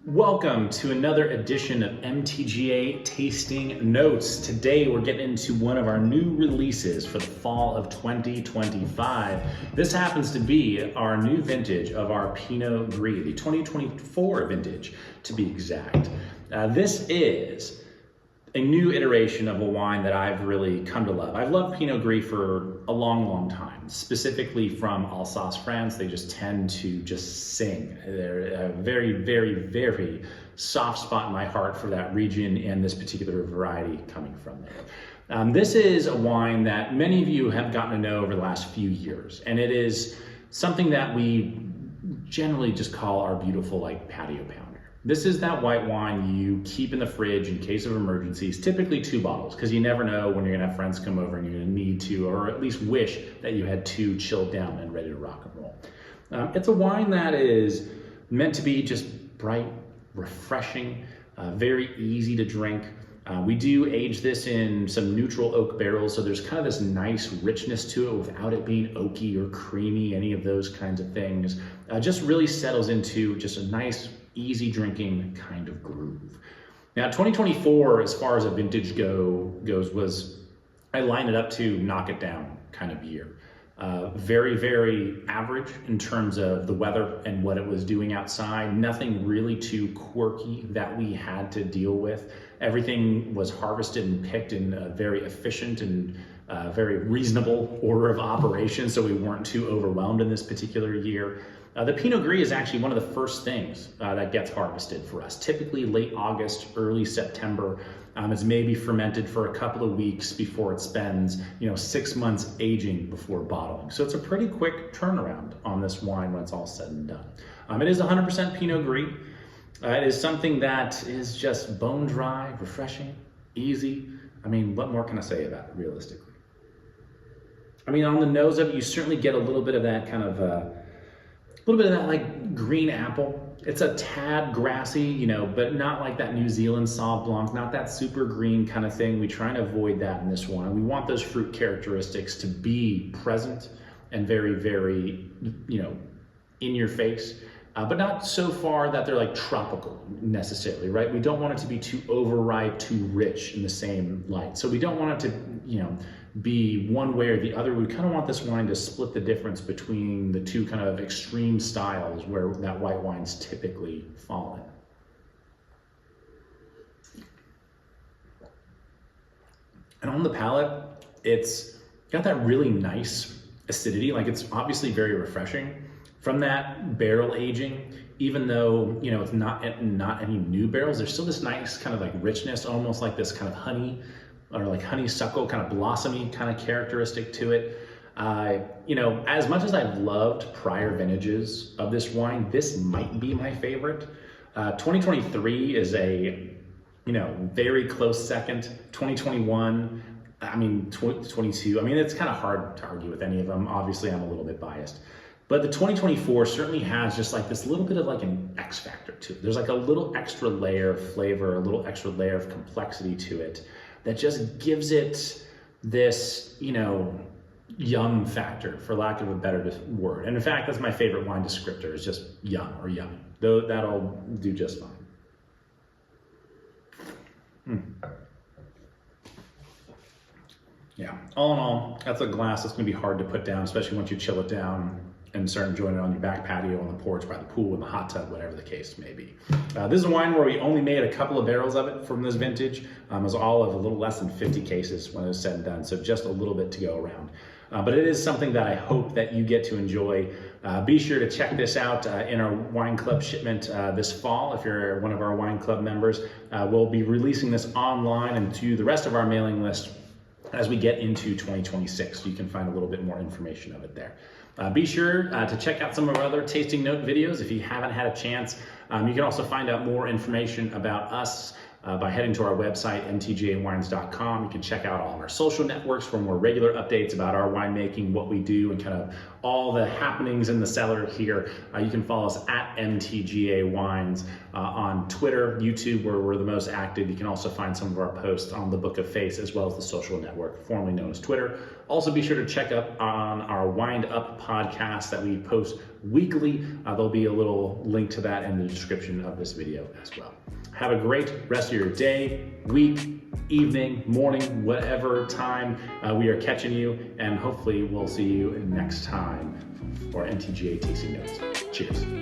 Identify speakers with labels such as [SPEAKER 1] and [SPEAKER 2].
[SPEAKER 1] Welcome to another edition of MTGA Tasting Notes. Today we're getting into one of our new releases for the fall of 2025. This happens to be our new vintage of our Pinot Gris, the 2024 vintage to be exact. This is a new iteration of a wine that I've really come to love. I've loved Pinot Gris for a long time, specifically from Alsace, France. They just tend to just sing. They're a very soft spot in my heart for that region and this particular variety coming from there. This is a wine that many of you have gotten to know over the last few years, and it is something that we generally just call our beautiful patio pounder. This is that white wine you keep in the fridge in case of emergencies, typically 2 bottles, because you never know when you're gonna have friends come over and you're gonna need to, or at least wish that you had 2 chilled down and ready to rock and roll. It's a wine that is meant to be just bright, refreshing, very easy to drink. We do age this in some neutral oak barrels, so there's kind of this nice richness to it without it being oaky or creamy, any of those kinds of things. Just really settles into just a nice, easy drinking kind of groove. Now, 2024, as far as a vintage goes, was, I line it up to knock it down kind of year. Very average in terms of the weather and what it was doing outside. Nothing really too quirky that we had to deal with. Everything was harvested and picked in a very efficient and very reasonable order of operation, so we weren't too overwhelmed in this particular year. The Pinot Gris is actually one of the first things that gets harvested for us. Typically late August, early September. It's maybe fermented for a couple of weeks before it spends 6 months aging before bottling. So it's a pretty quick turnaround on this wine when it's all said and done. It is 100% Pinot Gris. It is something that is just bone dry, refreshing, easy. I mean, what more can I say about it realistically? I mean, on the nose of it, you certainly get a little bit of that kind of like green apple. It's a tad grassy, but not like that New Zealand Sauv Blanc, not that super green kind of thing. We try and avoid that in this one. We want those fruit characteristics to be present and very, in your face, but not so far that they're like tropical necessarily, right? We don't want it to be too overripe, too rich in the same light. So we don't want it to, be one way or the other. We kind of want this wine to split the difference between the two kind of extreme styles where that white wine's typically fall in. And on the palate, it's got that really nice acidity. Like, it's obviously very refreshing from that barrel aging. Even though it's not any new barrels, there's still this nice kind of like richness, almost like this kind of honey or like honeysuckle kind of blossomy kind of characteristic to it. As much as I've loved prior vintages of this wine, this might be my favorite. 2023 is a very close second. 2021, 22, it's kind of hard to argue with any of them. Obviously I'm a little bit biased, but the 2024 certainly has just like this little bit of like an X factor to it. There's like a little extra layer of flavor, a little extra layer of complexity to it that just gives it this, yum factor, for lack of a better word. And in fact, that's my favorite wine descriptor, is just yum or yummy. Though that'll do just fine. Yeah, all in all, that's a glass that's gonna be hard to put down, especially once you chill it down and start enjoying it on your back patio, on the porch, by the pool, in the hot tub, whatever the case may be. This is a wine where we only made a couple of barrels of it from this vintage. It was all of a little less than 50 cases when it was said and done, so just a little bit to go around. But it is something that I hope that you get to enjoy. Be sure to check this out in our wine club shipment this fall. If you're one of our wine club members, we'll be releasing this online and to the rest of our mailing list as we get into 2026. So you can find a little bit more information of it there. Be sure to check out some of our other tasting note videos if you haven't had a chance. You can also find out more information about us by heading to our website, mtgawines.com. You can check out all of our social networks for more regular updates about our winemaking, what we do, and kind of all the happenings in the cellar here. You can follow us at MTGA Wines on Twitter, YouTube, where we're the most active. You can also find some of our posts on the Book of Face, as well as the social network formerly known as Twitter. Also, be sure to check up on our Wind Up podcast that we post weekly. There'll be a little link to that in the description of this video as well. Have a great rest of your day, week, evening, morning, whatever time we are catching you, and hopefully we'll see you next time for MTGA Tasting Notes. Cheers.